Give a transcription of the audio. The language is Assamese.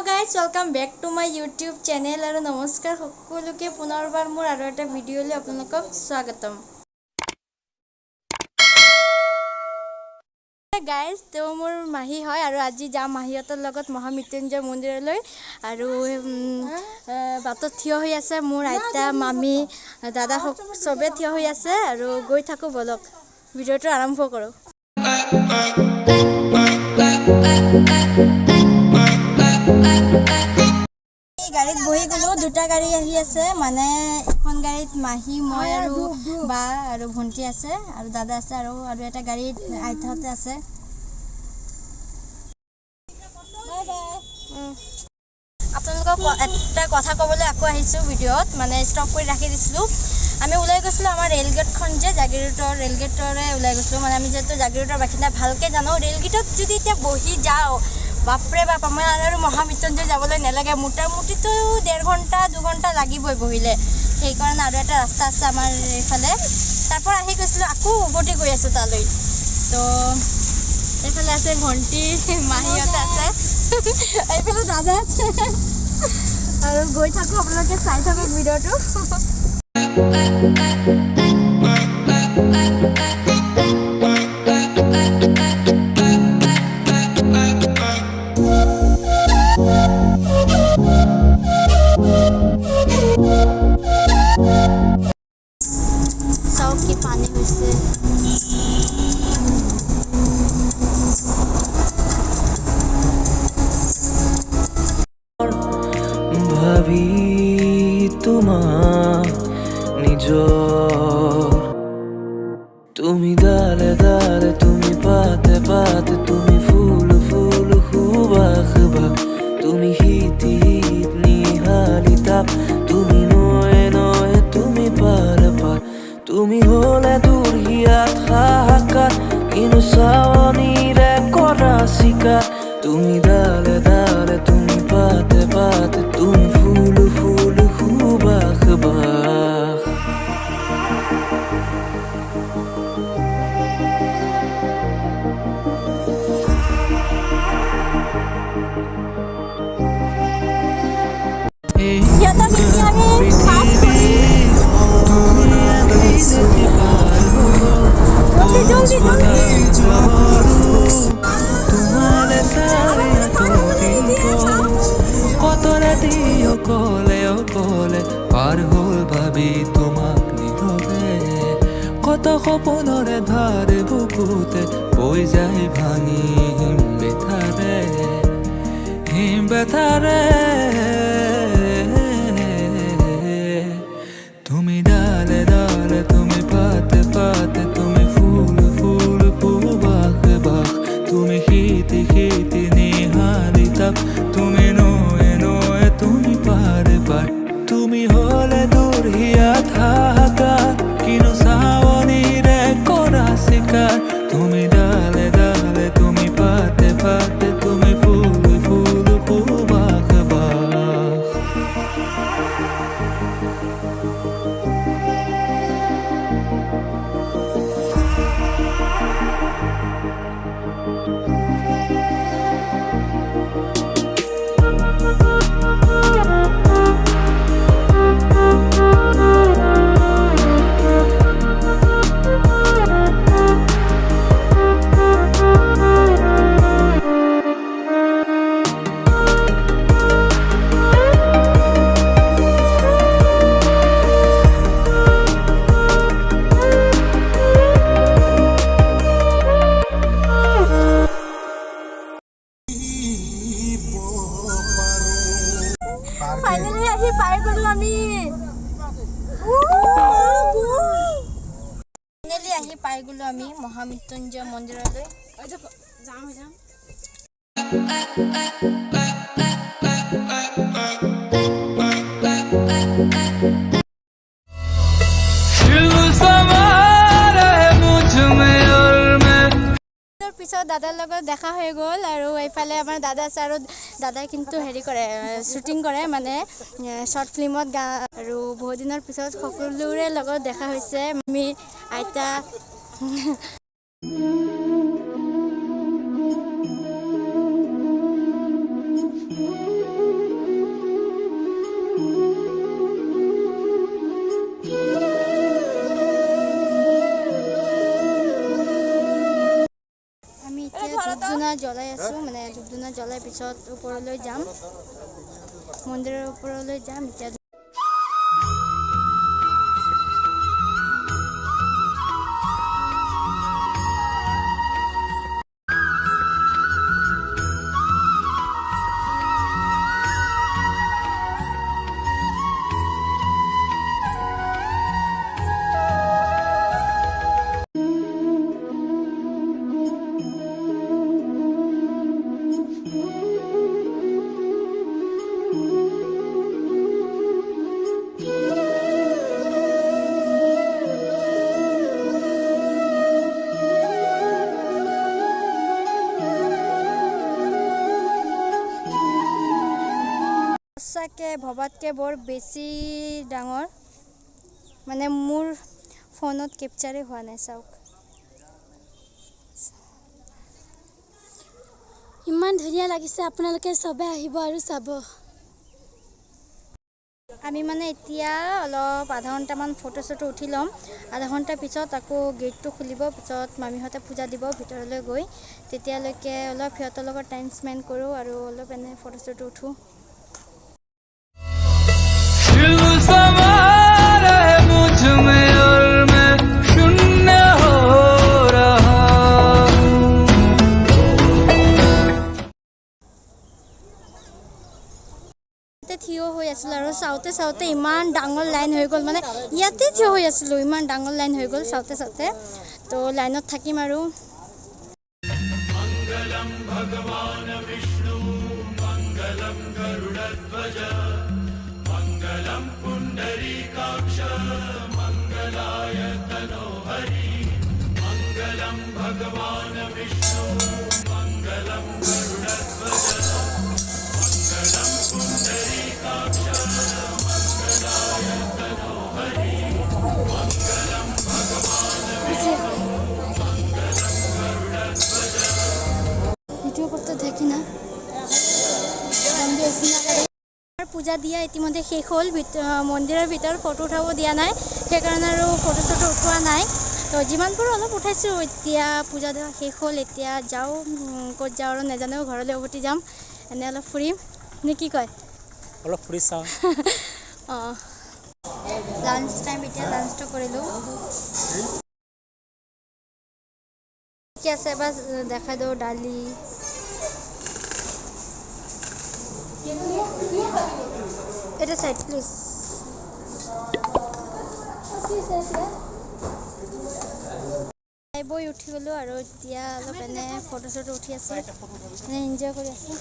guys, welcome back to my YouTube channel আৰু নমস্কাৰ সকলোকে পুনৰবাৰ মোৰ আৰু এটা ভিডিঅ'লৈ আপোনালোকক স্বাগতম। Guys, তো মোৰ মাহী হয় আৰু আজি যাম মাহীহঁতৰ লগত মহামৃত্যুঞ্জয় মন্দিৰলৈ আৰু বাটত থিয় হৈ আছে মোৰ আইতা মামী দাদা সবে থিয় হৈ আছে আৰু গৈ থাকো বলক ভিডিঅ'টো আৰম্ভ কৰোঁ। গাড়ীত বহি গলো দুটা গাড়ী আহি আছে মানে এখন গাড়ীত মাহী মই আৰু বা আৰু ভন্টি আছে আৰু দাদা আছে আৰু এটা গাড়ীত আইতাহঁতে আছে। আপোনালোকক এটা কথা ক'বলৈ আকৌ আহিছোঁ ভিডিঅ'ত মানে ষ্টপ কৰি ৰাখি দিছিলোঁ। আমি ওলাই গৈছিলোঁ আমাৰ ৰেলগেটখন যে জাগিৰোডৰ ৰেলগেটৰে ওলাই গৈছিলোঁ মানে আমি যিহেতু জাগিৰোডৰ বাসিন্দা ভালকৈ জানো ৰেলগেটত যদি এতিয়া বহি যাওঁ বাপৰে বাপ আমাৰ আৰু মহামৃত্যুঞ্জয় যাবলৈ নালাগে মোটামুটিতো 1.5 ঘণ্টা 2 ঘণ্টা লাগিবই বহিলে সেইকাৰণে আৰু এটা ৰাস্তা আছে আমাৰ এইফালে তাৰপৰা আহি গৈছিলোঁ আকৌ উভতি গৈ আছোঁ তালৈ। তো এইফালে আছে ভণ্টি মাহীহঁতে আছে এইফালে দাদা আছে আৰু গৈ থাকোঁ আপোনালোকে চাই থাকক ভিডিঅ'টো। চাওক কি পানী হৈছে ভাবি তোমাক নিজৰ তুমি ডালে ডালে তুমি পাতে পাতে তুমি ফুল ফুল সুবাস বাস তুমি শীত শীত নিহালি তাপ তুমি নয়ে নয়ে তুমি পাৰ পাৰ তুমি হলে দূৰ হিয়াত হাহাকাৰ কিনো চাৱনীৰে কৰা চিকাৰ তুমি ডালে ডালে তুমি পাতে পাতে তুমি ফুল ফুল সুবাস বাস পাৰ হ'ল ভাবি তোমাক নীৰৱে কত সপোনৰে ধাৰ বুকুতে বৈ যায় ভাঙি হিম বেথাৰে তুমি ডালে ডালে তুমি পাতে পাতে তুমি ফুল ফুল সুবাস বাস তুমি শীতি শীতি নিহালি তাপ তুমি নয়ে নয়ে তুমি পাৰ পাৰ তুমি হলে দূৰ হিয়াত হাহাকাৰ কিনো চাৱনীৰে কৰা চিকাৰ তুমি ডালে ডালে তুমি পাতে পাতে তুমি ফুল ফুল সুবাস বাস ফাইনালি আহি পাই গ'লো আমি মহামৃত্যুঞ্জয় মন্দিৰলৈ যাম পিছত দাদাৰ লগত দেখা হৈ গ'ল আৰু এইফালে আমাৰ দাদা আছে আৰু দাদাই কিন্তু হেৰি কৰে শ্বুটিং কৰে মানে শ্বৰ্ট ফিল্মত আৰু বহুত দিনৰ পিছত সকলোৰে লগত দেখা হৈছে আমি আইতা জ্বলাই পিছত ওপৰলৈ যাম, মন্দিৰৰ ওপৰলৈ যাম। এতিয়া সঁচাকৈ ভবাতকৈ বৰ বেছি ডাঙৰ, মানে মোৰ ফোনত কেপচাৰে হোৱা নাই। চাওক ইমান ধুনীয়া লাগিছে, আপোনালোকে চবে আহিব আৰু চাব। আমি মানে এতিয়া অলপ আধা ঘণ্টামান ফটো চটো উঠি ল'ম। আধা ঘণ্টাৰ পিছত আকৌ গেটটো খুলিব, পিছত মামীহঁতে পূজা দিব ভিতৰলৈ গৈ। তেতিয়ালৈকে অলপ সিহঁতৰ লগত টাইম স্পেণ্ড কৰোঁ আৰু অলপ এনে ফটো চটো উঠোঁ। থিয় হৈ আছিলোঁ আৰু চাওঁতে চাওঁতে ইমান ডাঙৰ লাইন হৈ গ'ল, মানে ইয়াতে থিয় হৈ আছিলোঁ, ইমান ডাঙৰ লাইন হৈ গ'ল চাওঁতে চাওঁতে। তো লাইনত থাকিম আৰু মংগলম ভগৱান বিষ্ণু মংগলম গৰুড়ধ্বজ মংগলম পুণ্ডৰীকাক্ষ মংগলায় তনোহৰি মংগলম ভগৱান বিষ্ণু মংগলম গৰুড়ধ্বজ মংগলম পুণ্ডৰীকাক্ষ মংগলায় তনোহৰি মংগলম ভগৱান বিষ্ণু ভিডিও কৰতে দেখি না। পূজা দিয়া ইতিমধ্যে শেষ হ'ল, মন্দিৰৰ ভিতৰত ফটো উঠাব দিয়া নাই, সেইকাৰণে আৰু ফটো চটো উঠোৱা নাই। তো যিমান পাৰোঁ অলপ উঠাইছোঁ। এতিয়া পূজা দিয়া শেষ হ'ল, এতিয়া যাওঁ, ক'ত যাওঁ আৰু নাজানো, ঘৰলৈ উভতি যাম, এনে অলপ ফুৰিম নে কি কয়, অলপ ফুৰি চাওঁ। অঁ লাঞ্চ টাইম, এতিয়া লাঞ্চটো কৰিলোঁ। কি আছে এবাৰ দেখাই দিওঁ, দালি, এটা সাইড প্লিজ। খাই বৈ উঠি গ'লোঁ আৰু এতিয়া অলপ এনে ফটো চটো উঠি আছোঁ, এনে এনজয় কৰি আছোঁ।